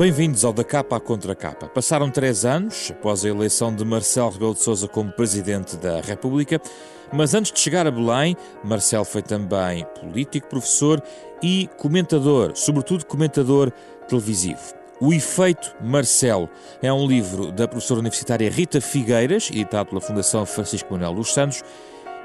Bem-vindos ao Da Capa à Contra Capa. Passaram 3 anos após a eleição de Marcelo Rebelo de Sousa como Presidente da República, mas antes de chegar a Belém, Marcelo foi também político, professor e comentador, sobretudo comentador televisivo. O Efeito Marcelo é um livro da professora universitária Rita Figueiras, editado pela Fundação Francisco Manuel dos Santos,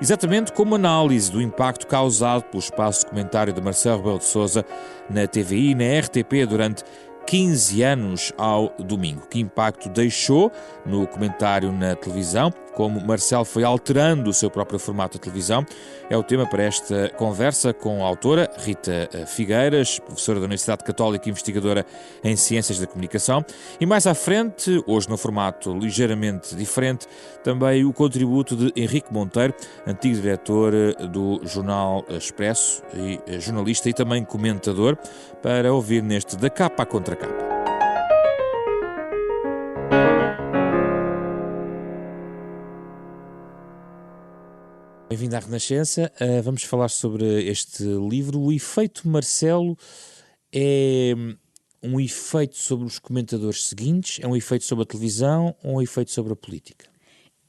exatamente como análise do impacto causado pelo espaço de comentário de Marcelo Rebelo de Sousa na TVI e na RTP durante 15 anos ao domingo. Que impacto deixou no comentário na televisão, como Marcelo foi alterando o seu próprio formato de televisão, é o tema para esta conversa com a autora Rita Figueiras, professora da Universidade Católica e investigadora em Ciências da Comunicação. E mais à frente, hoje no formato ligeiramente diferente, também o contributo de Henrique Monteiro, antigo diretor do Jornal Expresso e jornalista e também comentador, para ouvir neste Da Capa à Contra Capa. Bem-vindo à Renascença. Vamos falar sobre este livro. O Efeito Marcelo é um efeito sobre os comentadores seguintes? É um efeito sobre a televisão ou um efeito sobre a política?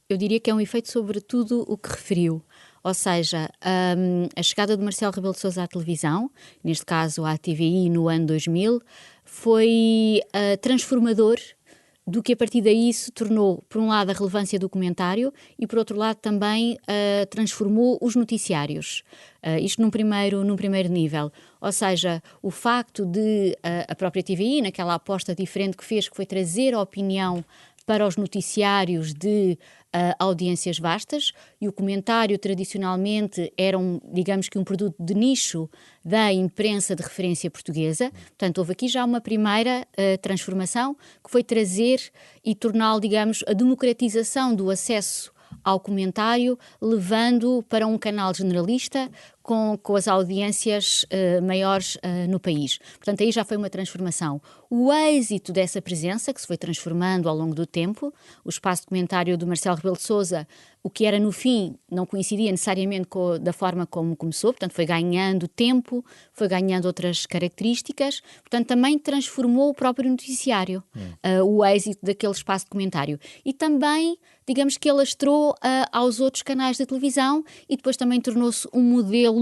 Eu diria que é um efeito sobre tudo o que referiu. Ou seja, a chegada de Marcelo Rebelo de Sousa à televisão, neste caso à TVI no ano 2000, foi transformador do que a partir daí se tornou, por um lado, a relevância do comentário e, por outro lado, também transformou os noticiários. Isto num primeiro nível. Ou seja, o facto de a própria TVI, naquela aposta diferente que fez, que foi trazer a opinião para os noticiários de audiências vastas, e o comentário tradicionalmente era digamos que um produto de nicho da imprensa de referência portuguesa. Portanto, houve aqui já uma primeira transformação, que foi trazer e torná-lo, digamos, a democratização do acesso ao comentário, levando para um canal generalista com as audiências maiores no país. Portanto, aí já foi uma transformação. O êxito dessa presença, que se foi transformando ao longo do tempo, o espaço de comentário do Marcelo Rebelo de Sousa, o que era no fim, não coincidia necessariamente da forma como começou, portanto foi ganhando tempo, foi ganhando outras características, portanto também transformou o próprio noticiário, o êxito daquele espaço de comentário. E também, digamos que ele lastrou aos outros canais de televisão e depois também tornou-se um modelo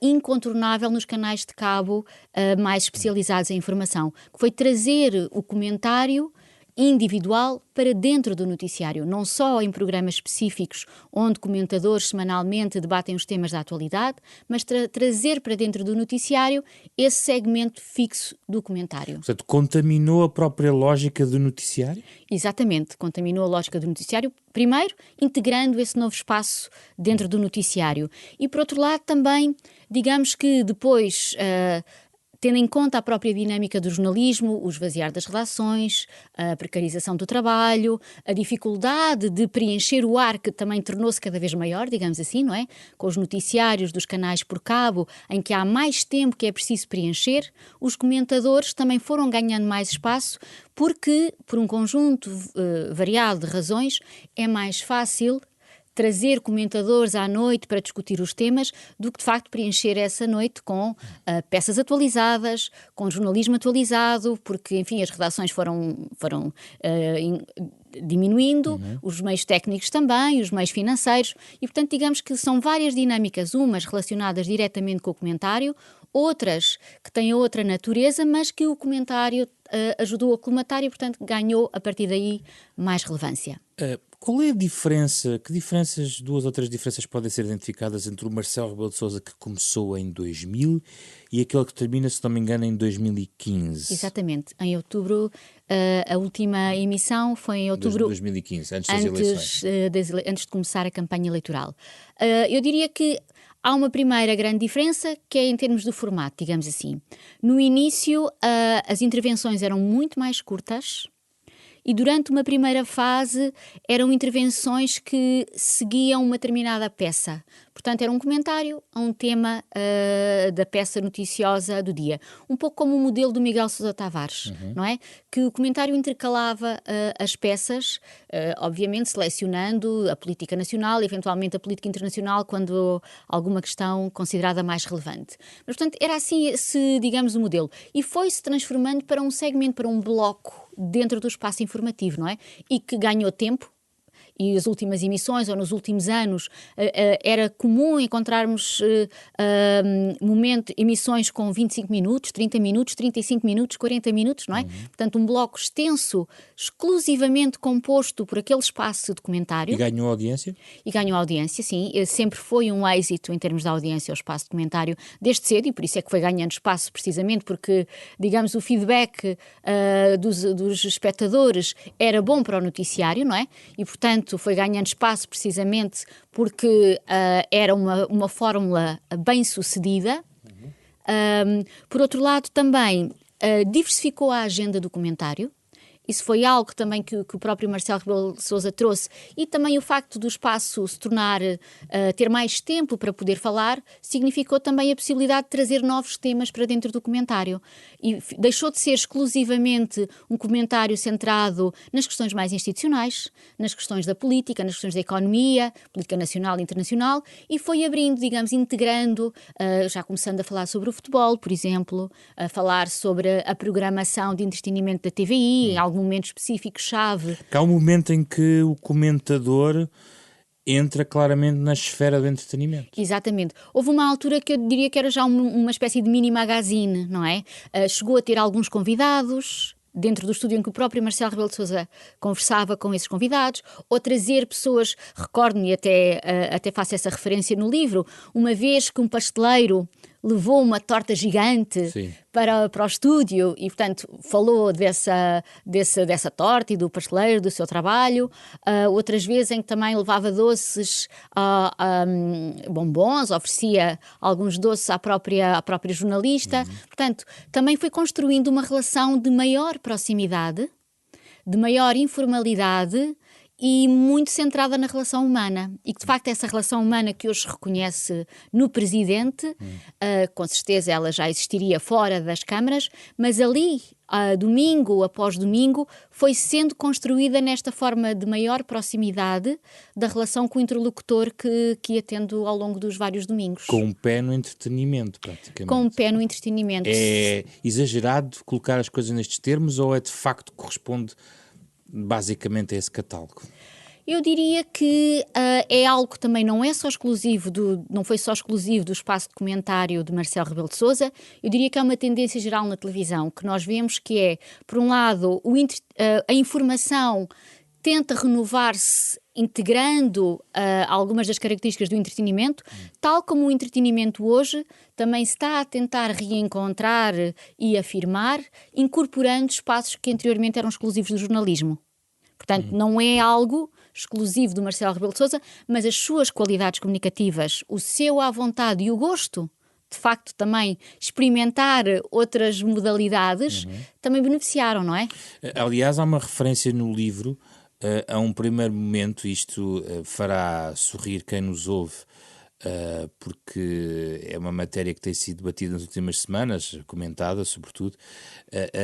incontornável nos canais de cabo mais especializados em informação, que foi trazer o comentário individual para dentro do noticiário, não só em programas específicos onde comentadores semanalmente debatem os temas da atualidade, mas trazer para dentro do noticiário esse segmento fixo do comentário. Portanto, contaminou a própria lógica do noticiário? Exatamente, contaminou a lógica do noticiário, primeiro integrando esse novo espaço dentro do noticiário e, por outro lado, também, digamos que depois tendo em conta a própria dinâmica do jornalismo, o esvaziar das redações, a precarização do trabalho, a dificuldade de preencher o ar, que também tornou-se cada vez maior, digamos assim, não é? Com os noticiários dos canais por cabo, em que há mais tempo que é preciso preencher, os comentadores também foram ganhando mais espaço, porque, por um conjunto variado de razões, é mais fácil trazer comentadores à noite para discutir os temas do que, de facto, preencher essa noite com peças atualizadas, com jornalismo atualizado, porque, enfim, as redações foram diminuindo, os meios técnicos também, os meios financeiros, e, portanto, digamos que são várias dinâmicas, umas relacionadas diretamente com o comentário, outras que têm outra natureza, mas que o comentário ajudou a colmatar e, portanto, ganhou, a partir daí, mais relevância. Qual é a diferença? Que diferenças, 2 ou 3 diferenças podem ser identificadas entre o Marcelo Rebelo de Sousa que começou em 2000 e aquele que termina, se não me engano, em 2015? Exatamente. Em outubro, a última emissão foi em outubro... 2015, antes das eleições. Antes de começar a campanha eleitoral. Eu diria que há uma primeira grande diferença, que é em termos do formato, digamos assim. No início, as intervenções eram muito mais curtas e durante uma primeira fase eram intervenções que seguiam uma determinada peça. Portanto, era um comentário a um tema da peça noticiosa do dia. Um pouco como o modelo do Miguel Sousa Tavares, não é? Que o comentário intercalava as peças, obviamente selecionando a política nacional e eventualmente a política internacional quando alguma questão considerada mais relevante. Mas, portanto, era assim digamos, o modelo. E foi-se transformando para um segmento, para um bloco dentro do espaço informativo, não é? E que ganhou tempo. E as últimas emissões, ou nos últimos anos, era comum encontrarmos emissões com 25 minutos, 30 minutos, 35 minutos, 40 minutos, não é? Portanto, um bloco extenso, exclusivamente composto por aquele espaço de comentário. E ganhou audiência? E ganhou audiência, sim. Sempre foi um êxito em termos de audiência o espaço de comentário desde cedo, e por isso é que foi ganhando espaço precisamente porque, digamos, o feedback dos espectadores era bom para o noticiário, não é? E, portanto, foi ganhando espaço precisamente porque era uma fórmula bem sucedida. Por outro lado, também diversificou a agenda do comentário. Isso foi algo também que o próprio Marcelo Rebelo de Sousa trouxe, e também o facto do espaço se tornar, ter mais tempo para poder falar, significou também a possibilidade de trazer novos temas para dentro do comentário. E deixou de ser exclusivamente um comentário centrado nas questões mais institucionais, nas questões da política, nas questões da economia, política nacional e internacional, e foi abrindo, digamos, integrando, já começando a falar sobre o futebol, por exemplo, a falar sobre a programação de entretenimento da TVI, em algum momento específico-chave. Há um momento em que o comentador entra claramente na esfera do entretenimento. Exatamente. Houve uma altura que eu diria que era já uma espécie de mini magazine, não é? Chegou a ter alguns convidados dentro do estúdio em que o próprio Marcelo Rebelo de Sousa conversava com esses convidados, ou trazer pessoas, recordo-me, e até faço essa referência no livro, uma vez que um pasteleiro levou uma torta gigante para o estúdio e, portanto, falou dessa torta e do pasteleiro, do seu trabalho. Outras vezes em que também levava doces, bombons, oferecia alguns doces à própria jornalista. Portanto, também foi construindo uma relação de maior proximidade, de maior informalidade e muito centrada na relação humana. E que, de facto, essa relação humana que hoje se reconhece no presidente, com certeza ela já existiria fora das câmaras, mas ali, domingo após domingo, foi sendo construída nesta forma de maior proximidade da relação com o interlocutor que ia tendo ao longo dos vários domingos. Com um pé no entretenimento, praticamente. Com um pé no entretenimento. É exagerado colocar as coisas nestes termos ou de facto corresponde basicamente a esse catálogo? Eu diria que é algo que também não foi só exclusivo do espaço de comentário de Marcelo Rebelo de Sousa. Eu diria que há uma tendência geral na televisão, que nós vemos que é, por um lado, a informação tenta renovar-se integrando algumas das características do entretenimento, tal como o entretenimento hoje também se está a tentar reencontrar e afirmar, incorporando espaços que anteriormente eram exclusivos do jornalismo. Portanto, não é algo exclusivo do Marcelo Rebelo de Sousa, mas as suas qualidades comunicativas, o seu à vontade e o gosto, de facto, também experimentar outras modalidades, também beneficiaram, não é? Aliás, há uma referência no livro a um primeiro momento, isto fará sorrir quem nos ouve, porque é uma matéria que tem sido debatida nas últimas semanas, comentada sobretudo.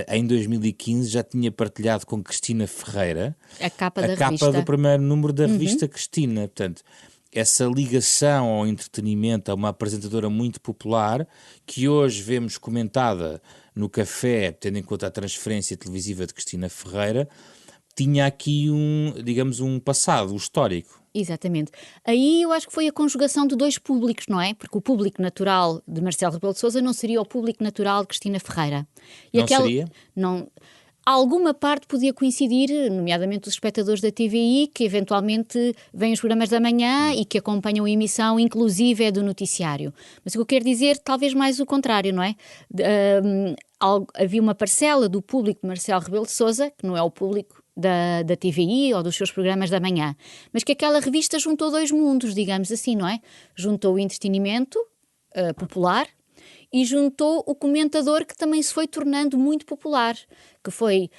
Em 2015 já tinha partilhado com Cristina Ferreira a capa do primeiro número da revista Cristina. Portanto, essa ligação ao entretenimento, a uma apresentadora muito popular, que hoje vemos comentada no Café, tendo em conta a transferência televisiva de Cristina Ferreira, tinha aqui um passado histórico. Exatamente. Aí eu acho que foi a conjugação de dois públicos, não é? Porque o público natural de Marcelo Rebelo de Sousa não seria o público natural de Cristina Ferreira. Seria? Não. Alguma parte podia coincidir, nomeadamente os espectadores da TVI, que eventualmente veem os programas da manhã e que acompanham a emissão, inclusive é do noticiário. Mas o que eu quero dizer, talvez mais o contrário, não é? Havia uma parcela do público de Marcelo Rebelo de Sousa, que não é o público da TVI ou dos seus programas da manhã, mas que aquela revista juntou dois mundos, digamos assim, não é? Juntou o entretenimento popular e juntou o comentador, que também se foi tornando muito popular, que foi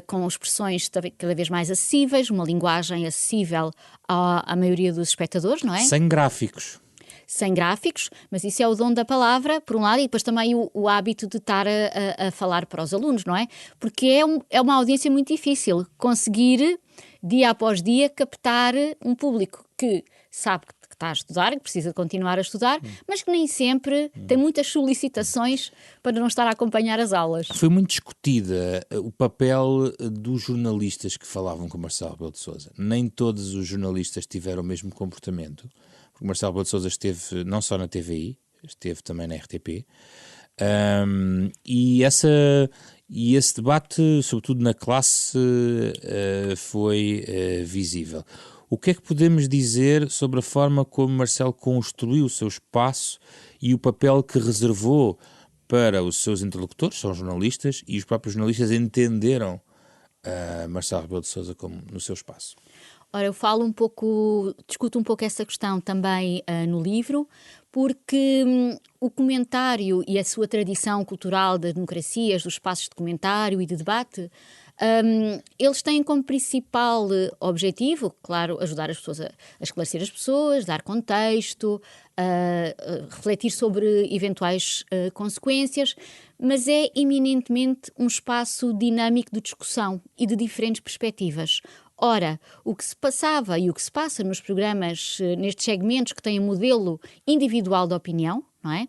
com expressões cada vez mais acessíveis, uma linguagem acessível à maioria dos espectadores, não é? Sem gráficos. Sem gráficos, mas isso é o dom da palavra, por um lado, e depois também o hábito de estar a falar para os alunos, não é? Porque é uma audiência muito difícil conseguir, dia após dia, captar um público que sabe que está a estudar, que precisa de continuar a estudar, mas que nem sempre tem muitas solicitações para não estar a acompanhar as aulas. Foi muito discutida o papel dos jornalistas que falavam com Marcelo Rebelo de Sousa. Nem todos os jornalistas tiveram o mesmo comportamento. Porque Marcelo Rebelo de Sousa esteve não só na TVI, esteve também na RTP, e esse debate, sobretudo na classe, foi visível. O que é que podemos dizer sobre a forma como Marcelo construiu o seu espaço e o papel que reservou para os seus interlocutores, são jornalistas, e os próprios jornalistas entenderam Marcelo Rebelo de Sousa como no seu espaço? Ora, eu discuto um pouco essa questão também no livro, porque o comentário e a sua tradição cultural das democracias, dos espaços de comentário e de debate, eles têm como principal objetivo, claro, ajudar as pessoas a esclarecer as pessoas, dar contexto, refletir sobre eventuais consequências, mas é eminentemente um espaço dinâmico de discussão e de diferentes perspectivas. Ora, o que se passava e o que se passa nos programas, nestes segmentos que têm um modelo individual de opinião, não é?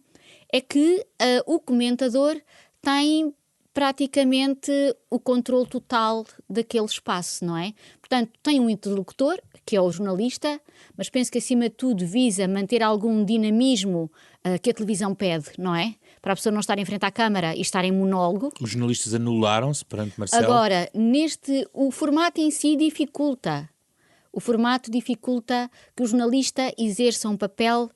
É que o comentador tem praticamente o controle total daquele espaço, não é? Portanto, tem um interlocutor, que é o jornalista, mas penso que acima de tudo visa manter algum dinamismo que a televisão pede, não é? Para a pessoa não estar em frente à câmara e estar em monólogo. Os jornalistas anularam-se perante Marcelo? Agora, o formato em si dificulta. O formato dificulta que o jornalista exerça um papel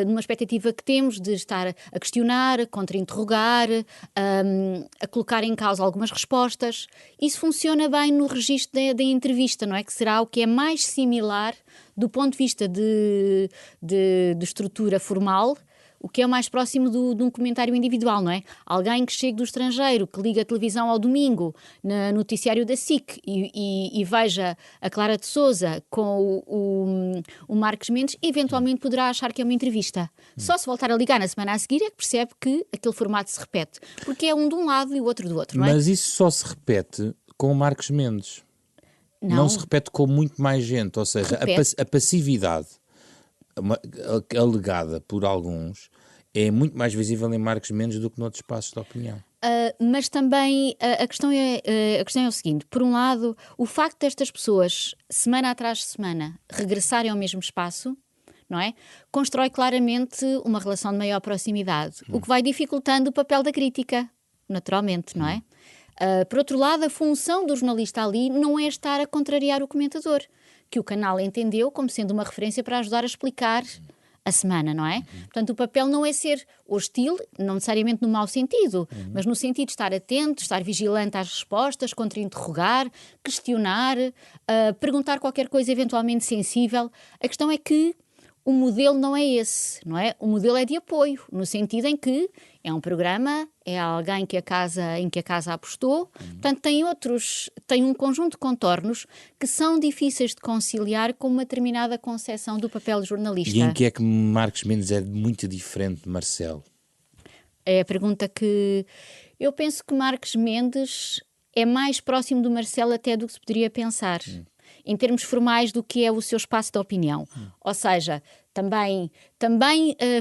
numa expectativa que temos de estar a questionar, a contra-interrogar, a colocar em causa algumas respostas. Isso funciona bem no registro da entrevista, não é? Que será o que é mais similar do ponto de vista de estrutura formal, o que é mais próximo de um comentário individual, não é? Alguém que chegue do estrangeiro, que liga a televisão ao domingo, no noticiário da SIC, e veja a Clara de Sousa com o Marcos Mendes, eventualmente poderá achar que é uma entrevista. Só se voltar a ligar na semana a seguir é que percebe que aquele formato se repete. Porque é um de um lado e o outro do outro, não é? Mas isso só se repete com o Marcos Mendes. Não se repete com muito mais gente. Ou seja, a passividade alegada por alguns é muito mais visível em Marcos Mendes do que noutros espaços de opinião. Mas também a questão é o seguinte: por um lado, o facto destas pessoas, semana atrás de semana, regressarem ao mesmo espaço, não é? Constrói claramente uma relação de maior proximidade, o que vai dificultando o papel da crítica, naturalmente, não é? Por outro lado, a função do jornalista ali não é estar a contrariar o comentador, que o canal entendeu como sendo uma referência para ajudar a explicar a semana, não é? Portanto, o papel não é ser hostil, não necessariamente no mau sentido, mas no sentido de estar atento, estar vigilante às respostas, contra-interrogar, questionar, perguntar qualquer coisa eventualmente sensível. A questão é que o modelo não é esse, não é? O modelo é de apoio, no sentido em que é um programa, é alguém em que a casa apostou, portanto tem um conjunto de contornos que são difíceis de conciliar com uma determinada concepção do papel de jornalista. E em que é que Marcos Mendes é muito diferente de Marcelo? É a pergunta que... Eu penso que Marcos Mendes é mais próximo do Marcelo até do que se poderia pensar. Em termos formais do que é o seu espaço de opinião. Ou seja, também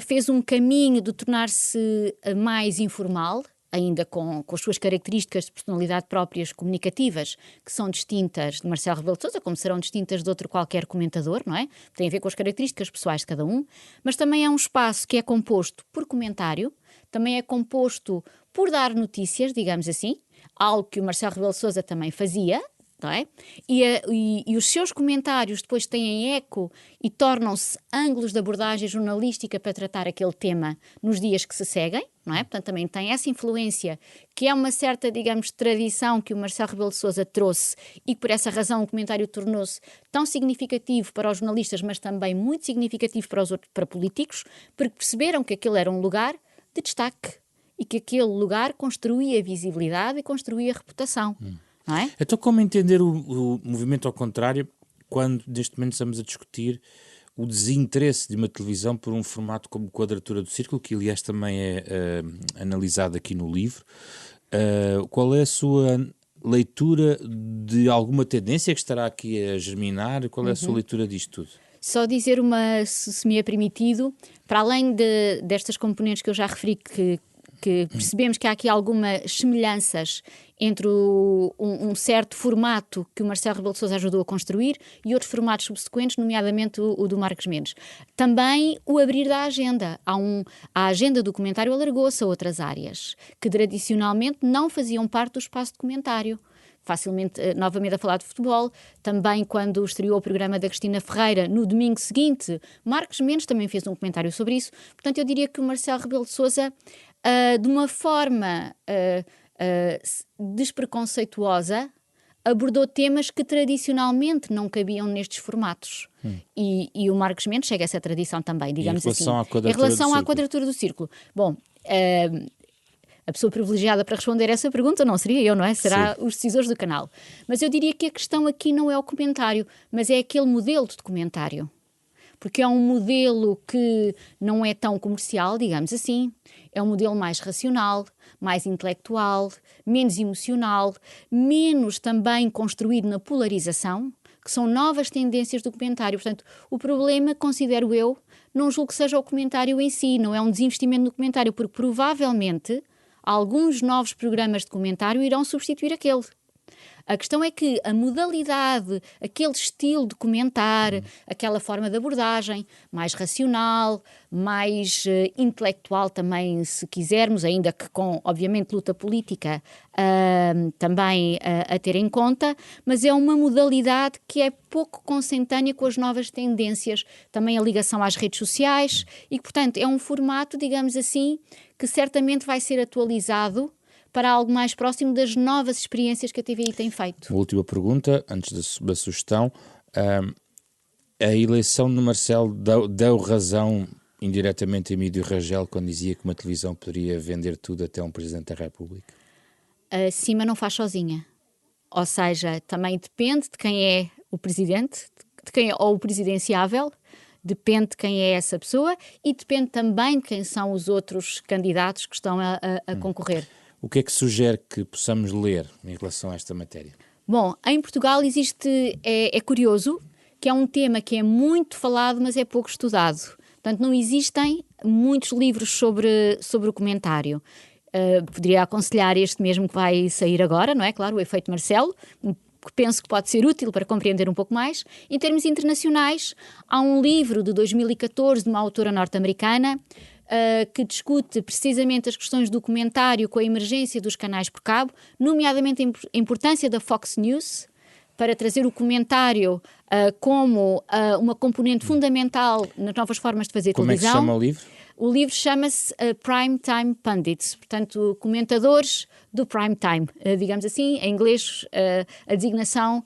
fez um caminho de tornar-se mais informal, ainda com as suas características de personalidade próprias comunicativas, que são distintas de Marcelo Rebelo de Sousa, como serão distintas de outro qualquer comentador, não é? Tem a ver com as características pessoais de cada um, mas também é um espaço que é composto por comentário, também é composto por dar notícias, digamos assim, algo que o Marcelo Rebelo de Sousa também fazia, não é? E os seus comentários depois têm eco e tornam-se ângulos de abordagem jornalística para tratar aquele tema nos dias que se seguem, não é? Portanto, também tem essa influência, que é uma certa, digamos, tradição que o Marcelo Rebelo de Sousa trouxe e que por essa razão o comentário tornou-se tão significativo para os jornalistas, mas também muito significativo para políticos, porque perceberam que aquele era um lugar de destaque e que aquele lugar construía visibilidade e construía reputação. Não é? Então, como entender o movimento ao contrário quando neste momento estamos a discutir o desinteresse de uma televisão por um formato como Quadratura do Círculo, que aliás também é analisado aqui no livro? Qual é a sua leitura de alguma tendência que estará aqui a germinar? Qual é a sua leitura disto tudo? Só dizer se me é permitido, para além destas componentes que eu já referi, que percebemos que há aqui algumas semelhanças entre um certo formato que o Marcelo Rebelo de Sousa ajudou a construir e outros formatos subsequentes, nomeadamente o do Marcos Mendes. Também o abrir da agenda. A agenda do documentário alargou-se a outras áreas, que tradicionalmente não faziam parte do espaço de documentário. Facilmente, novamente a falar de futebol, também quando estreou o programa da Cristina Ferreira, no domingo seguinte, Marcos Mendes também fez um comentário sobre isso. Portanto, eu diria que o Marcelo Rebelo de Sousa, de uma forma despreconceituosa, abordou temas que tradicionalmente não cabiam nestes formatos. E o Marcos Mendes chega a essa tradição também, digamos assim. Em relação à Quadratura do Círculo. Bom, a pessoa privilegiada para responder essa pergunta não seria eu, não é? Será os decisores do canal. Mas eu diria que a questão aqui não é o comentário, mas é aquele modelo de documentário. Porque é um modelo que não é tão comercial, digamos assim. É um modelo mais racional, mais intelectual, menos emocional, menos também construído na polarização, que são novas tendências do documentário. Portanto, o problema, considero eu, não julgo que seja o comentário em si, não é um desinvestimento no comentário, porque provavelmente alguns novos programas de comentário irão substituir aquele. A questão é que a modalidade, aquele estilo de comentar, aquela forma de abordagem, mais racional, mais intelectual também, se quisermos, ainda que com, obviamente, luta política também a ter em conta, mas é uma modalidade que é pouco consentânea com as novas tendências, também a ligação às redes sociais e que, portanto, é um formato, digamos assim, que certamente vai ser atualizado para algo mais próximo das novas experiências que a TVI tem feito. Uma última pergunta, antes da sugestão. A eleição de Marcelo deu razão indiretamente a Emílio Rangel quando dizia que uma televisão poderia vender tudo até um Presidente da República? A cima não faz sozinha. Ou seja, também depende de quem é o Presidente, de quem é ou o presidenciável, depende de quem é essa pessoa e depende também de quem são os outros candidatos que estão a concorrer. O que é que sugere que possamos ler em relação a esta matéria? Bom, em Portugal existe, é curioso, que é um tema que é muito falado, mas é pouco estudado. Portanto, não existem muitos livros sobre o comentário. Poderia aconselhar este mesmo que vai sair agora, não é? Claro, o Efeito Marcelo, que penso que pode ser útil para compreender um pouco mais. Em termos internacionais, há um livro de 2014 de uma autora norte-americana que discute precisamente as questões do comentário com a emergência dos canais por cabo, nomeadamente a importância da Fox News para trazer o comentário como uma componente fundamental nas novas formas de fazer televisão. Como é que se chama o livro? O livro chama-se Prime Time Pundits, portanto, comentadores do prime time, digamos assim, em inglês a designação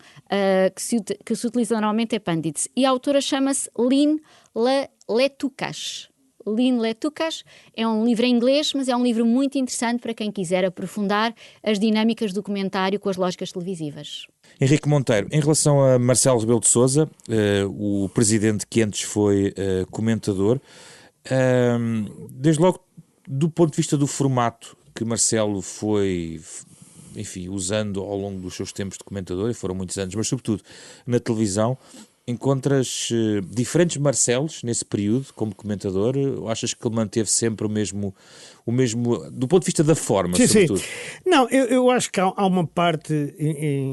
que se utiliza normalmente é pundits. E a autora chama-se Lynn Letukas. Lynn Letukas é um livro em inglês, mas é um livro muito interessante para quem quiser aprofundar as dinâmicas do comentário com as lógicas televisivas. Henrique Monteiro, em relação a Marcelo Rebelo de Sousa, o presidente que antes foi comentador, desde logo do ponto de vista do formato que Marcelo foi, enfim, usando ao longo dos seus tempos de comentador, e foram muitos anos, mas sobretudo na televisão, encontras diferentes Marcelos nesse período como comentador? Ou achas que ele manteve sempre o mesmo do ponto de vista da forma, sim, sobretudo? Sim. Não, eu acho que há uma parte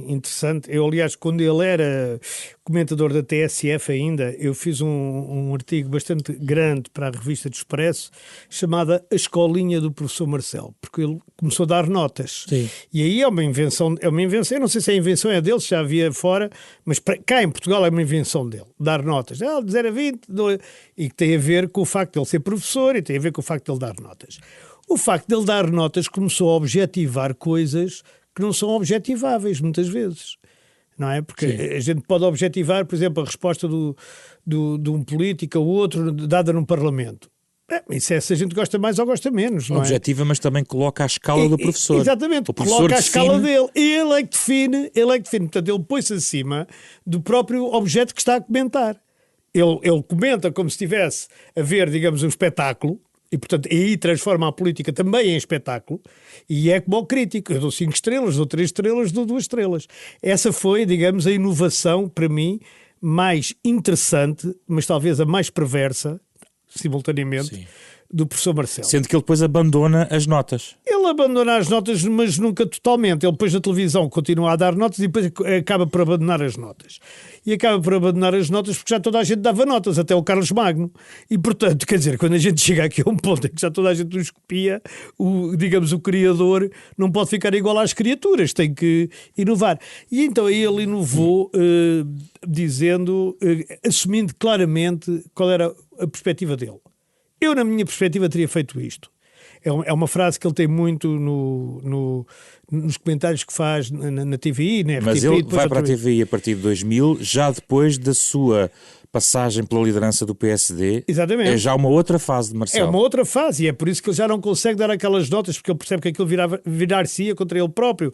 interessante. Eu, aliás, quando ele era comentador da TSF ainda, eu fiz um artigo bastante grande para a revista do Expresso, chamada A Escolinha do Professor Marcelo, porque ele começou a dar notas. Sim. E aí é uma invenção, eu não sei se a invenção é dele, se já havia fora, mas cá em Portugal é uma invenção dele, dar notas. De 0 a 20, e que tem a ver com o facto de ele ser professor e tem a ver com o facto de ele dar notas. O facto de ele dar notas começou a objetivar coisas que não são objetiváveis muitas vezes. Não é? Porque a gente pode objetivar, por exemplo, a resposta de um político ou outro dada num Parlamento. Isso é se a gente gosta mais ou gosta menos, não é? Objetiva, mas também coloca a escala do professor. Exatamente, o professor coloca a define... escala dele. Ele é que define. Portanto, ele põe-se acima do próprio objeto que está a comentar. Ele comenta como se estivesse a ver, digamos, um espetáculo, e, portanto, aí transforma a política também em espetáculo, e é como ao crítico. Eu dou 5 estrelas, dou 3 estrelas, dou 2 estrelas. Essa foi, digamos, a inovação, para mim, mais interessante, mas talvez a mais perversa, simultaneamente, sim, do professor Marcelo. Sendo que ele depois abandona as notas. Ele abandona as notas, mas nunca totalmente. Ele depois na televisão continua a dar notas e depois acaba por abandonar as notas. E acaba por abandonar as notas porque já toda a gente dava notas, até o Carlos Magno. E, portanto, quer dizer, quando a gente chega aqui a um ponto em que já toda a gente nos copia, digamos, o criador não pode ficar igual às criaturas, tem que inovar. E então aí ele inovou dizendo, assumindo claramente qual era a perspectiva dele. Eu, na minha perspectiva, teria feito isto. É uma frase que ele tem muito nos comentários que faz na TVI, na RTP. Mas ele vai para a TVI a partir de 2000, já depois da sua passagem pela liderança do PSD. Exatamente. É já uma outra fase de Marcelo. É uma outra fase, e é por isso que ele já não consegue dar aquelas notas, porque ele percebe que aquilo virar-se-ia contra ele próprio.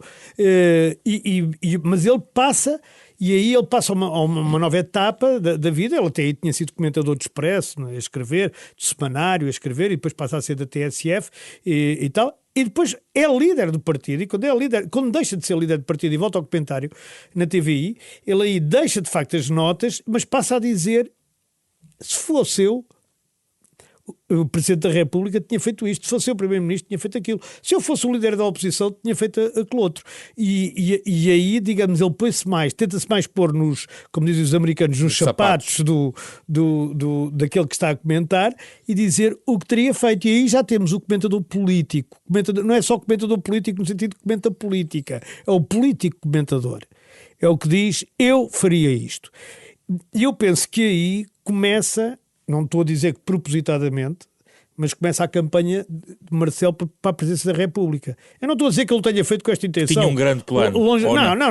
Mas ele passa... E aí ele passa a uma nova etapa da vida. Ele até aí tinha sido comentador de Expresso, a escrever, de semanário a escrever, e depois passa a ser da TSF e tal. E depois é líder do partido. E quando deixa de ser líder do partido e volta ao comentário na TVI, ele aí deixa de facto as notas, mas passa a dizer: se fosse eu, o Presidente da República tinha feito isto, se fosse eu o Primeiro-Ministro tinha feito aquilo, se eu fosse o líder da oposição tinha feito aquilo outro. E aí, digamos, ele tenta-se mais pôr nos, como dizem os americanos, nos sapatos daquele que está a comentar e dizer o que teria feito. E aí já temos o comentador político. Não é só comentador político no sentido que comenta política, é o político comentador. É o que diz: eu faria isto. E eu penso que aí começa... Não estou a dizer que propositadamente, mas começa a campanha de Marcelo para a presidência da República. Eu não estou a dizer que ele tenha feito com esta intenção. Tinha um grande plano.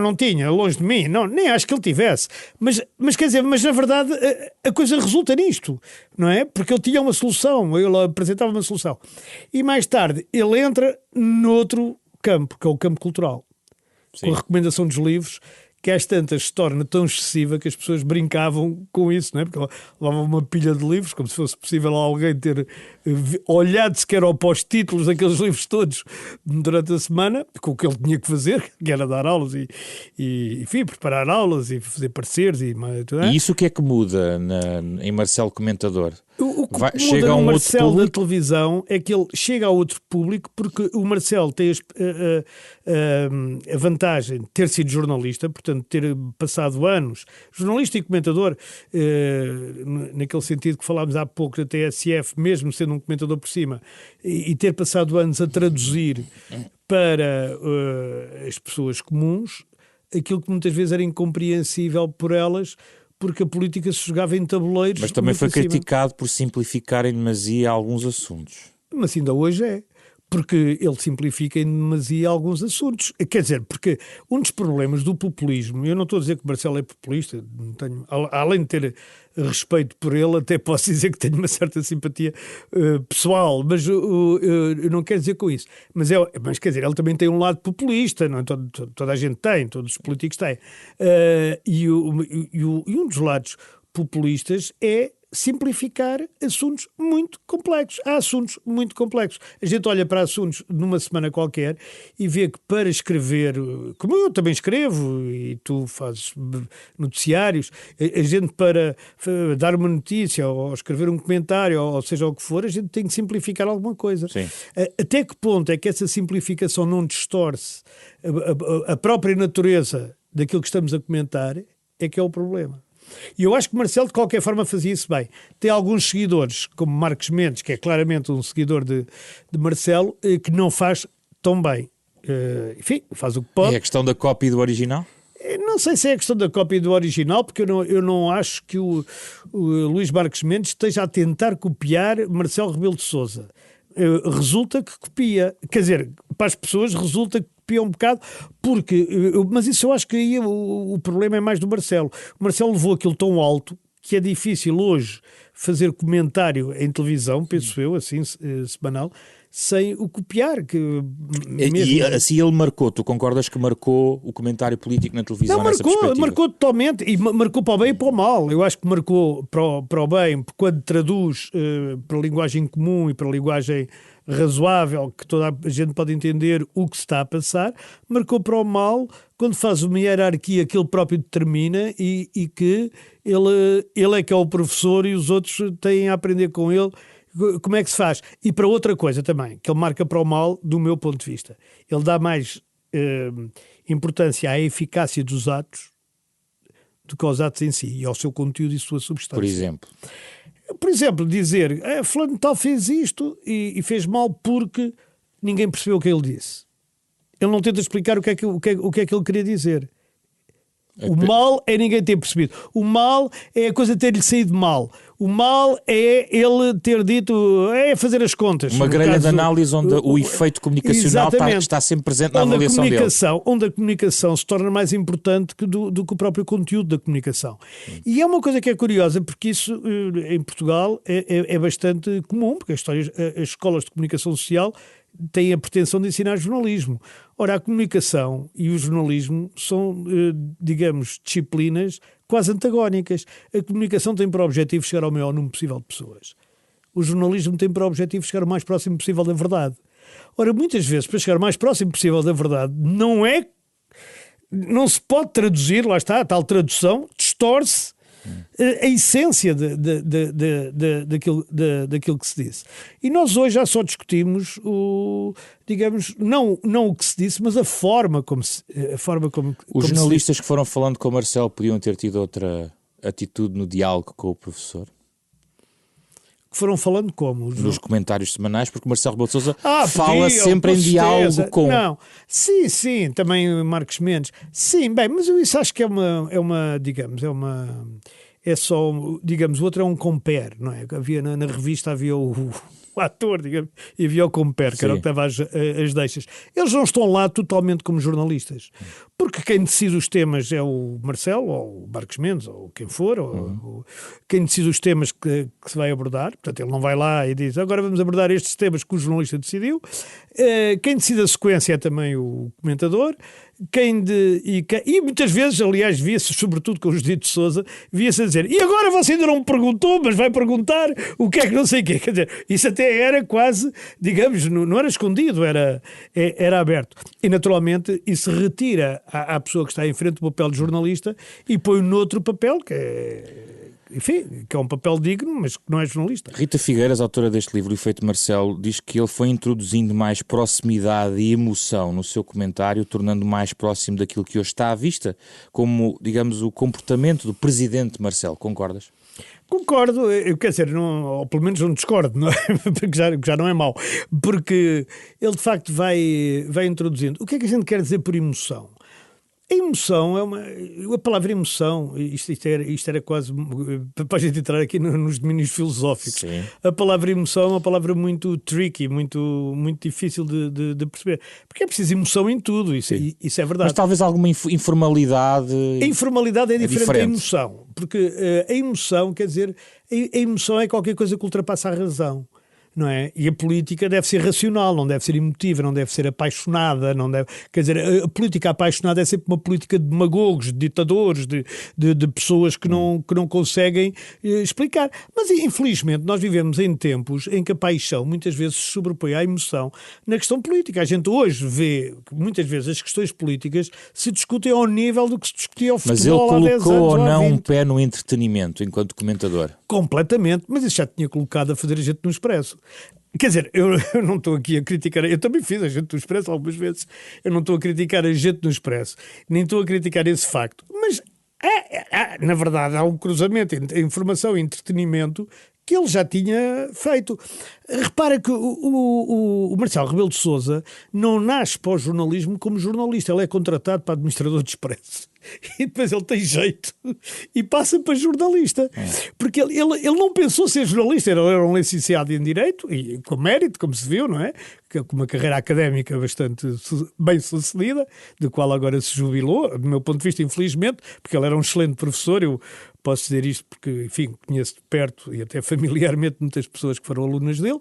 Não tinha, longe de mim. Não, nem acho que ele tivesse. Mas quer dizer, mas na verdade a coisa resulta nisto, não é? Porque ele tinha uma solução, ele apresentava uma solução. E mais tarde ele entra noutro campo, que é o campo cultural. Sim. Com a recomendação dos livros, que às tantas se torna tão excessiva que as pessoas brincavam com isso, não é? Porque levavam uma pilha de livros, como se fosse possível alguém ter olhado sequer ao pós-títulos daqueles livros todos durante a semana, com o que ele tinha que fazer, que era dar aulas e enfim, preparar aulas e fazer pareceres. E isso o que é que muda em Marcelo Comentador? O que muda no Marcelo da televisão é que ele chega a outro público, porque o Marcelo tem a vantagem de ter sido jornalista, portanto ter passado anos, jornalista e comentador, naquele sentido que falámos há pouco da TSF, mesmo sendo um comentador por cima, e ter passado anos a traduzir para as pessoas comuns aquilo que muitas vezes era incompreensível por elas, porque a política se jogava em tabuleiros. Mas também foi criticado por simplificar em demasia alguns assuntos. Mas ainda hoje é. Porque ele simplifica em demasia alguns assuntos. Quer dizer, porque um dos problemas do populismo, eu não estou a dizer que o Marcelo é populista, não tenho, além de ter respeito por ele, até posso dizer que tenho uma certa simpatia pessoal, mas eu não quero dizer com isso. Mas quer dizer, ele também tem um lado populista, não é? Toda a gente tem, todos os políticos têm. E um dos lados populistas é simplificar assuntos muito complexos. Há assuntos muito complexos. A gente olha para assuntos numa semana qualquer e vê que para escrever, como eu também escrevo e tu fazes noticiários, a gente para dar uma notícia ou escrever um comentário ou seja o que for, a gente tem que simplificar alguma coisa. Sim. Até que ponto é que essa simplificação não distorce a própria natureza daquilo que estamos a comentar é que é o problema. E eu acho que Marcelo de qualquer forma fazia isso bem. Tem alguns seguidores, como Marcos Mendes, que é claramente um seguidor de Marcelo, que não faz tão bem. Enfim, faz o que pode. É a questão da cópia do original? Não sei se é a questão da cópia do original, porque eu não acho que o Luís Marcos Mendes esteja a tentar copiar Marcelo Rebelo de Sousa. Resulta que copia. Quer dizer, para as pessoas resulta que copia um bocado, mas isso eu acho que aí o problema é mais do Marcelo. O Marcelo levou aquilo tão alto que é difícil hoje fazer comentário em televisão, penso eu, assim, semanal, sem o copiar. E assim ele marcou, tu concordas que marcou o comentário político na televisão? Não, nessa perspectiva? marcou totalmente, e marcou para o bem e para o mal. Eu acho que marcou para o bem, quando traduz para a linguagem comum e para a linguagem razoável, que toda a gente pode entender o que se está a passar. Marcou para o mal, quando faz uma hierarquia que ele próprio determina e que ele é que é o professor e os outros têm a aprender com ele como é que se faz. E para outra coisa também, que ele marca para o mal, do meu ponto de vista. Ele dá mais importância à eficácia dos atos do que aos atos em si e ao seu conteúdo e sua substância. Por exemplo, dizer fulano tal fez isto e fez mal porque ninguém percebeu o que ele disse. Ele não tenta explicar o que é que ele queria dizer. O mal é ninguém ter percebido. O mal é a coisa ter-lhe saído mal. O mal é ele ter dito, fazer as contas. Uma grelha de análise onde o efeito comunicacional está sempre presente na avaliação dele. Onde a comunicação se torna mais importante do que o próprio conteúdo da comunicação. E é uma coisa que é curiosa, porque isso em Portugal é bastante comum, porque as escolas de comunicação social têm a pretensão de ensinar jornalismo. Ora, a comunicação e o jornalismo são, digamos, disciplinas quase antagónicas. A comunicação tem por objetivo chegar ao maior número possível de pessoas. O jornalismo tem por objetivo chegar o mais próximo possível da verdade. Ora, muitas vezes, para chegar o mais próximo possível da verdade, não se pode traduzir, lá está, a tal tradução, distorce a essência daquilo que se disse. E nós hoje já só discutimos não o que se disse, mas a forma como Os jornalistas que foram falando com o Marcelo podiam ter tido outra atitude no diálogo com o professor? Que foram falando como? Nos comentários semanais, porque o Marcelo Rebelo de Sousa fala sempre em diálogo com... Não, sim, também Marcos Mendes. Sim, bem, mas eu isso acho que é só, digamos, o outro é um compare, não é? Havia na revista havia o ator, digamos, e havia o compare, que era o que dava as deixas. Eles não estão lá totalmente como jornalistas, porque quem decide os temas é o Marcelo, ou o Marcos Mendes, ou quem for, ou quem decide os temas que se vai abordar. Portanto, ele não vai lá e diz, agora vamos abordar estes temas que o jornalista decidiu. Quem decide a sequência é também o comentador. E muitas vezes, aliás, via-se, sobretudo com o Judito de Sousa, via-se a dizer, e agora você ainda não me perguntou, mas vai perguntar o que é que não sei o quê. Quer dizer, isso até era quase, digamos, não era escondido, era aberto. E naturalmente isso retira à pessoa que está em frente do papel de jornalista e põe noutro papel que é um papel digno, mas que não é jornalista. Rita Figueiras, autora deste livro, O Efeito Marcelo, diz que ele foi introduzindo mais proximidade e emoção no seu comentário, tornando mais próximo daquilo que hoje está à vista, como, digamos, o comportamento do presidente Marcelo. Concordas? Concordo, quer dizer, ou pelo menos não discordo, não é? Porque já não é mau, porque ele de facto vai introduzindo. O que é que a gente quer dizer por emoção? A emoção a palavra emoção, isto era quase para a gente entrar aqui nos domínios filosóficos. Sim. A palavra emoção é uma palavra muito tricky, muito difícil de perceber, porque é preciso emoção em tudo, isso é verdade. Mas talvez alguma informalidade... A informalidade é diferente da emoção, porque a emoção, quer dizer, a emoção é qualquer coisa que ultrapassa a razão. Não é? E a política deve ser racional, não deve ser emotiva, não deve ser apaixonada, quer dizer, a política apaixonada é sempre uma política de demagogos, de ditadores, de pessoas que não conseguem explicar. Mas infelizmente nós vivemos em tempos em que a paixão muitas vezes se sobrepõe à emoção na questão política. A gente hoje vê que muitas vezes as questões políticas se discutem ao nível do que se discutia ao futebol há 10 anos. Mas ele colocou ou não um pé no entretenimento enquanto comentador? Completamente, mas isso já tinha colocado a fazer a gente no Expresso. Quer dizer, eu não estou aqui a criticar, eu também fiz a gente no Expresso algumas vezes, eu não estou a criticar a gente no Expresso, nem estou a criticar esse facto, mas na verdade há um cruzamento entre informação e entretenimento que ele já tinha feito. Repara que o Marcelo Rebelo de Sousa não nasce para o jornalismo como jornalista, ele é contratado para administrador de Expresso. E depois ele tem jeito e passa para jornalista. Porque ele não pensou ser jornalista, ele era um licenciado em Direito, e com mérito, como se viu, não é? Com uma carreira académica bastante bem sucedida, do qual agora se jubilou, do meu ponto de vista, infelizmente, porque ele era um excelente professor. Eu posso dizer isto porque, enfim, conheço de perto e até familiarmente muitas pessoas que foram alunas dele,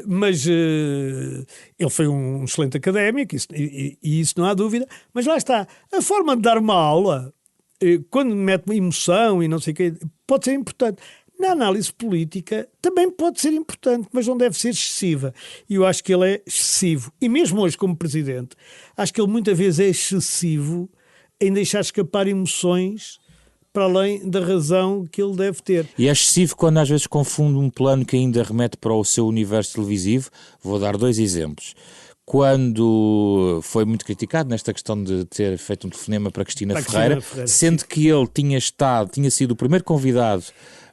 mas ele foi um excelente académico, e isso não há dúvida, mas lá está, a forma de dar uma aula, quando mete emoção e não sei o quê, pode ser importante. Na análise política também pode ser importante, mas não deve ser excessiva. E eu acho que ele é excessivo. E mesmo hoje, como presidente, acho que ele muitas vezes é excessivo em deixar escapar emoções para além da razão que ele deve ter. E é excessivo quando às vezes confunde um plano que ainda remete para o seu universo televisivo. Vou dar 2 exemplos. Quando foi muito criticado nesta questão de ter feito um telefonema para Cristina Ferreira, sendo que ele tinha sido o primeiro convidado,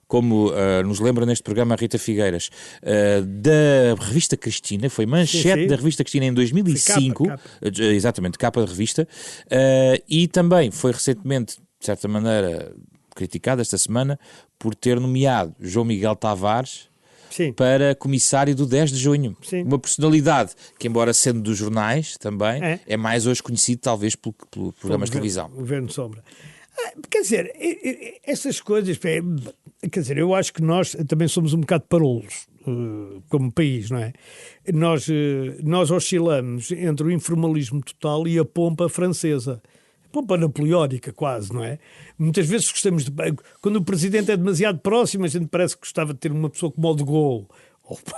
como nos lembra neste programa a Rita Figueiras, da revista Cristina, foi manchete da revista Cristina em 2005, capa. Exatamente, capa da revista, e também foi recentemente, de certa maneira, criticado esta semana por ter nomeado João Miguel Tavares para comissário do 10 de junho. Sim. Uma personalidade que, embora sendo dos jornais também, é mais hoje conhecido talvez por programas de televisão. O Governo Sombra. Quer dizer, essas coisas, quer dizer, eu acho que nós também somos um bocado parolos como país, não é? Nós oscilamos entre o informalismo total e a pompa francesa. Pompa napoleónica quase, não é? Muitas vezes gostamos de... Quando o presidente é demasiado próximo, a gente parece que gostava de ter uma pessoa como o de Gaulle,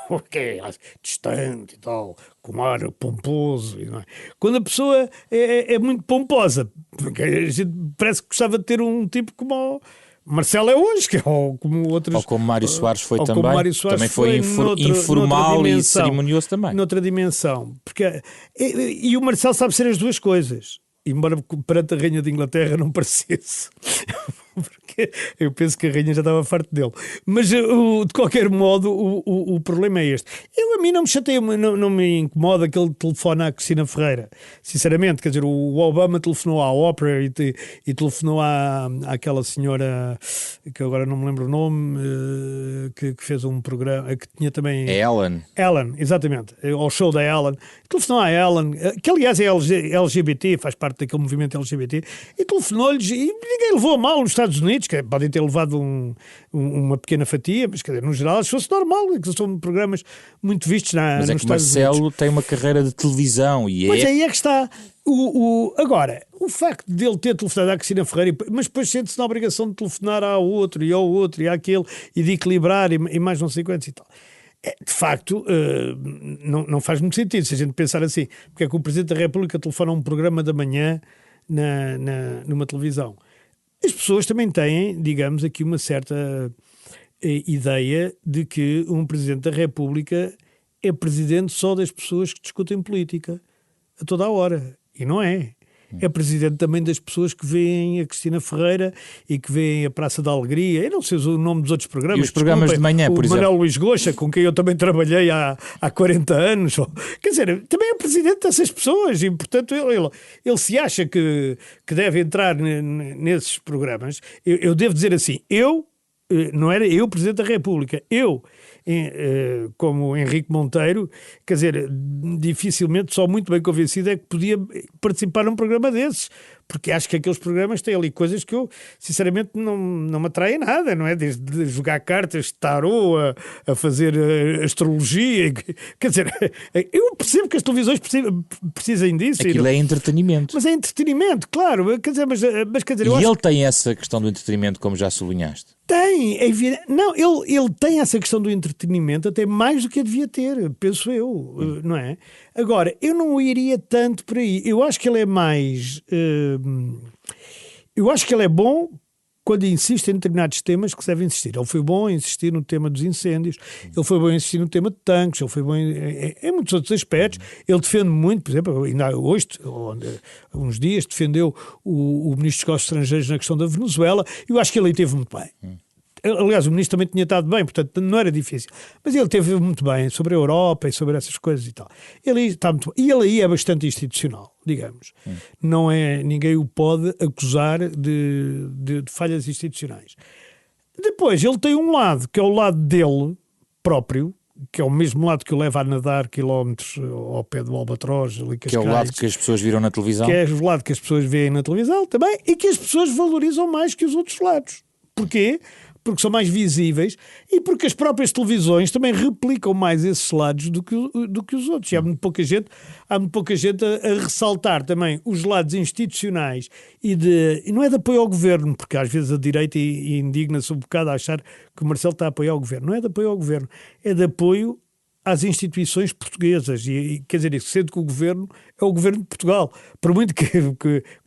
ou que é distante e tal, com ar pomposo. Não é? Quando a pessoa é muito pomposa, a gente parece que gostava de ter um tipo como o Marcelo é hoje, que é como outros... Ou como Mário Soares foi também. Também foi informal e cerimonioso também. Noutra dimensão. E o Marcelo sabe ser as duas coisas. Embora perante a Rainha de Inglaterra não parecesse, porque eu penso que a Rainha já estava farto dele. Mas, de qualquer modo, o problema é este. A mim não me chateia, não me incomoda que ele telefone à Cristina Ferreira. Sinceramente, quer dizer, o Obama telefonou à Oprah e telefonou àquela senhora, que agora não me lembro o nome, que fez um programa, que tinha também... É Ellen. Ellen, exatamente. Ao show da Ellen. Telefonou à Ellen, que aliás é LGBT, faz parte daquele movimento LGBT, e telefonou-lhes, e ninguém levou a mal nos Estados Unidos, que podem ter levado uma pequena fatia, mas quer dizer, no geral, se fosse normal, que são programas muito vistos nos Estados Unidos. Mas é que Marcelo tem uma carreira de televisão e Pois aí é que está. Agora, o facto de ele ter telefonado à Cristina Ferreira, mas depois sente-se na obrigação de telefonar ao outro e àquele, e de equilibrar e mais não sei quantos e tal. De facto, não faz muito sentido se a gente pensar assim, porque é que o Presidente da República telefona a um programa da manhã numa televisão. As pessoas também têm, digamos, aqui uma certa ideia de que um Presidente da República é presidente só das pessoas que discutem política a toda a hora. E não é. É presidente também das pessoas que veem a Cristina Ferreira e que veem a Praça da Alegria. Eu não sei o nome dos outros programas. E os programas de manhã, por exemplo. O Manuel Luís Goxa, com quem eu também trabalhei há 40 anos. Quer dizer, também é presidente dessas pessoas e, portanto, ele se acha que deve entrar nesses programas. Eu devo dizer assim, não era eu Presidente da República, como Henrique Monteiro, quer dizer, dificilmente, só muito bem convencido é que podia participar num programa desses, porque acho que aqueles programas têm ali coisas que eu, sinceramente, não me atraem nada, não é? Desde jogar cartas de tarô a fazer astrologia, quer dizer, eu percebo que as televisões precisem disso. Aquilo é entretenimento. Mas é entretenimento, claro, quer dizer, mas quer dizer... E ele tem essa questão do entretenimento, como já sublinhaste? Tem, é evidente. Não, ele tem essa questão do entretenimento até mais do que devia ter, penso eu, não é? Agora, eu não iria tanto por aí. Eu acho que ele é mais... eu acho que ele é bom quando insiste em determinados temas que se deve insistir. Ele foi bom em insistir no tema dos incêndios, ele foi bom em insistir no tema de tanques, ele foi bom em muitos outros aspectos. Ele defende muito, por exemplo, ainda hoje, há uns dias, defendeu o Ministro dos Negócios Estrangeiros na questão da Venezuela. Eu acho que ele aí teve muito bem. Aliás, o Ministro também tinha estado bem, portanto não era difícil. Mas ele teve muito bem sobre a Europa e sobre essas coisas e tal. Ele está muito bem. E ele aí é bastante institucional, digamos. Não é, ninguém o pode acusar de falhas institucionais. Depois, ele tem um lado, que é o lado dele próprio, que é o mesmo lado que o leva a nadar quilómetros ao pé do Albatroz, ali que é o lado que as pessoas viram na televisão. Que é o lado que as pessoas veem na televisão também e que as pessoas valorizam mais que os outros lados. Porquê? Porque são mais visíveis e porque as próprias televisões também replicam mais esses lados do que os outros. E há muito pouca gente a ressaltar também os lados institucionais e não é de apoio ao governo, porque às vezes a direita indigna-se um bocado a achar que o Marcelo está a apoiar o governo. Não é de apoio ao governo, é de apoio às instituições portuguesas, e quer dizer, sendo que o governo é o governo de Portugal. Por muito que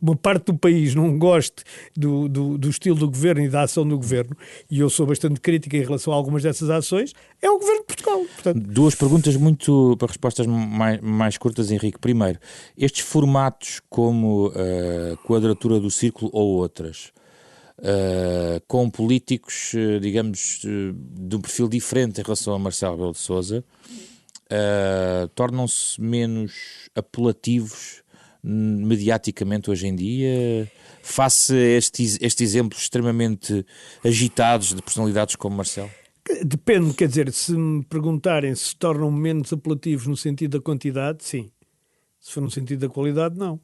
uma parte do país não goste do estilo do governo e da ação do governo, e eu sou bastante crítica em relação a algumas dessas ações, é o governo de Portugal. Portanto, 2 perguntas para respostas mais curtas, Henrique. Primeiro, estes formatos como a Quadratura do Círculo ou outras, com políticos, digamos, de um perfil diferente em relação a Marcelo Rebelo de Sousa, tornam-se menos apelativos mediaticamente hoje em dia, face a estes exemplos extremamente agitados de personalidades como Marcelo? Depende, quer dizer, se me perguntarem se tornam menos apelativos no sentido da quantidade, sim. Se for no sentido da qualidade, não.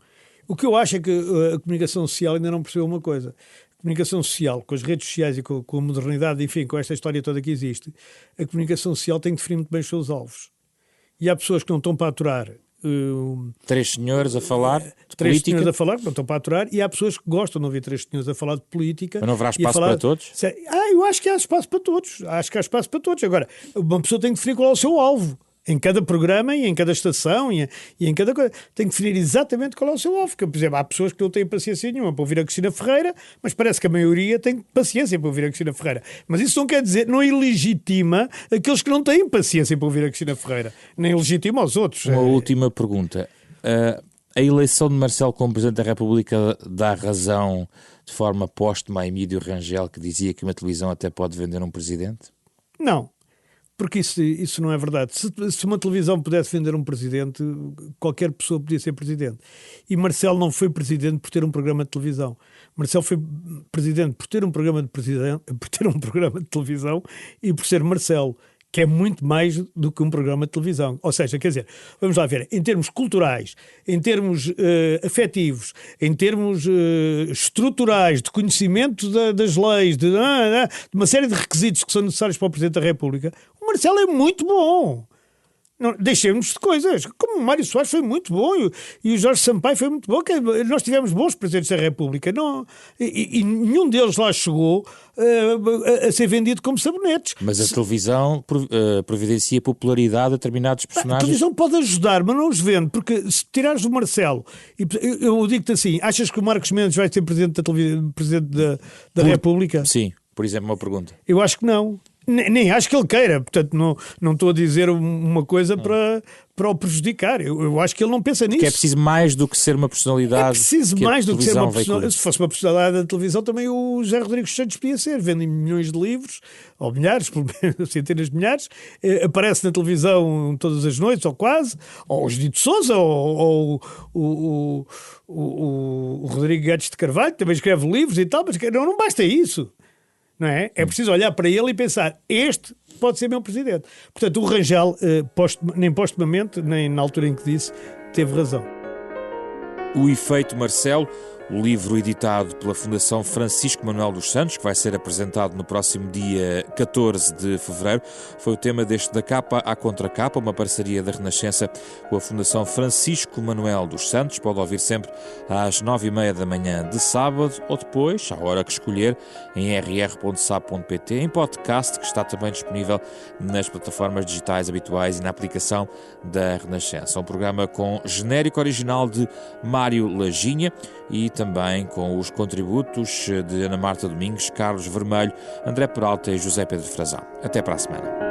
O que eu acho é que a comunicação social ainda não percebeu uma coisa. A comunicação social, com as redes sociais e com a modernidade, enfim, com esta história toda que existe, a comunicação social tem que definir muito bem os seus alvos. E há pessoas que não estão para aturar. 3 senhores a falar de 3 política. senhores a falar, que não estão para aturar, e há pessoas que gostam de ouvir 3 senhores a falar de política. Mas não haverá espaço para todos? Eu acho que há espaço para todos. Acho que há espaço para todos. Agora, uma pessoa tem que definir qual é o seu alvo. Em cada programa e em cada estação e em cada coisa. Tem que definir exatamente qual é o seu alvo. Porque, por exemplo, há pessoas que não têm paciência nenhuma para ouvir a Cristina Ferreira, mas parece que a maioria tem paciência para ouvir a Cristina Ferreira. Mas isso não quer dizer, não ilegitima aqueles que não têm paciência para ouvir a Cristina Ferreira. Nem legitima aos outros. Uma última pergunta. A eleição de Marcelo como Presidente da República dá razão de forma póstuma a Emílio Rangel, que dizia que uma televisão até pode vender um presidente? Não. Porque isso não é verdade. Se uma televisão pudesse vender um presidente, qualquer pessoa podia ser presidente. E Marcelo não foi presidente por ter um programa de televisão. Marcelo foi presidente por ter um programa de televisão e por ser Marcelo, que é muito mais do que um programa de televisão. Ou seja, quer dizer, vamos lá ver, em termos culturais, em termos afetivos, em termos estruturais, de conhecimento das leis, de uma série de requisitos que são necessários para o Presidente da República, o Marcelo é muito bom. Não, deixemos de coisas. Como o Mário Soares foi muito bom e o Jorge Sampaio foi muito bom. Nós tivemos bons presidentes da República. Não, e nenhum deles lá chegou a ser vendido como sabonetes. Mas a televisão providencia popularidade a determinados personagens. A televisão pode ajudar, mas não os vende. Porque se tirares o Marcelo, eu digo-te assim, achas que o Marcos Mendes vai ser presidente da República? Sim, por exemplo, uma pergunta. Eu acho que não. Nem acho que ele queira, portanto não estou a dizer uma coisa para o prejudicar. Eu acho que ele não pensa nisso. Que é preciso mais do que ser uma personalidade. É preciso mais do que ser uma personalidade. Se fosse uma personalidade da televisão, também o José Rodrigues Santos podia ser. Vendem milhões de livros, ou milhares, centenas de milhares, aparece na televisão todas as noites, ou quase, ou o Judito Sousa, ou o Rodrigo Guedes de Carvalho, também escreve livros e tal, mas não basta isso. Não é? É preciso olhar para ele e pensar, este pode ser meu presidente. Portanto, o Rangel, nem postumamente, nem na altura em que disse, teve razão. O Efeito Marcelo, o livro editado pela Fundação Francisco Manuel dos Santos, que vai ser apresentado no próximo dia 14 de fevereiro, foi o tema deste Da Capa à Contracapa, uma parceria da Renascença com a Fundação Francisco Manuel dos Santos. Pode ouvir sempre às 9h30 da manhã de sábado ou depois, à hora que escolher, em rr.sap.pt, em podcast, que está também disponível nas plataformas digitais habituais e na aplicação da Renascença. Um programa com genérico original de Mário Laginha e também com os contributos de Ana Marta Domingues, Carlos Vermelho, André Peralta e José Pedro Frazão. Até para a semana.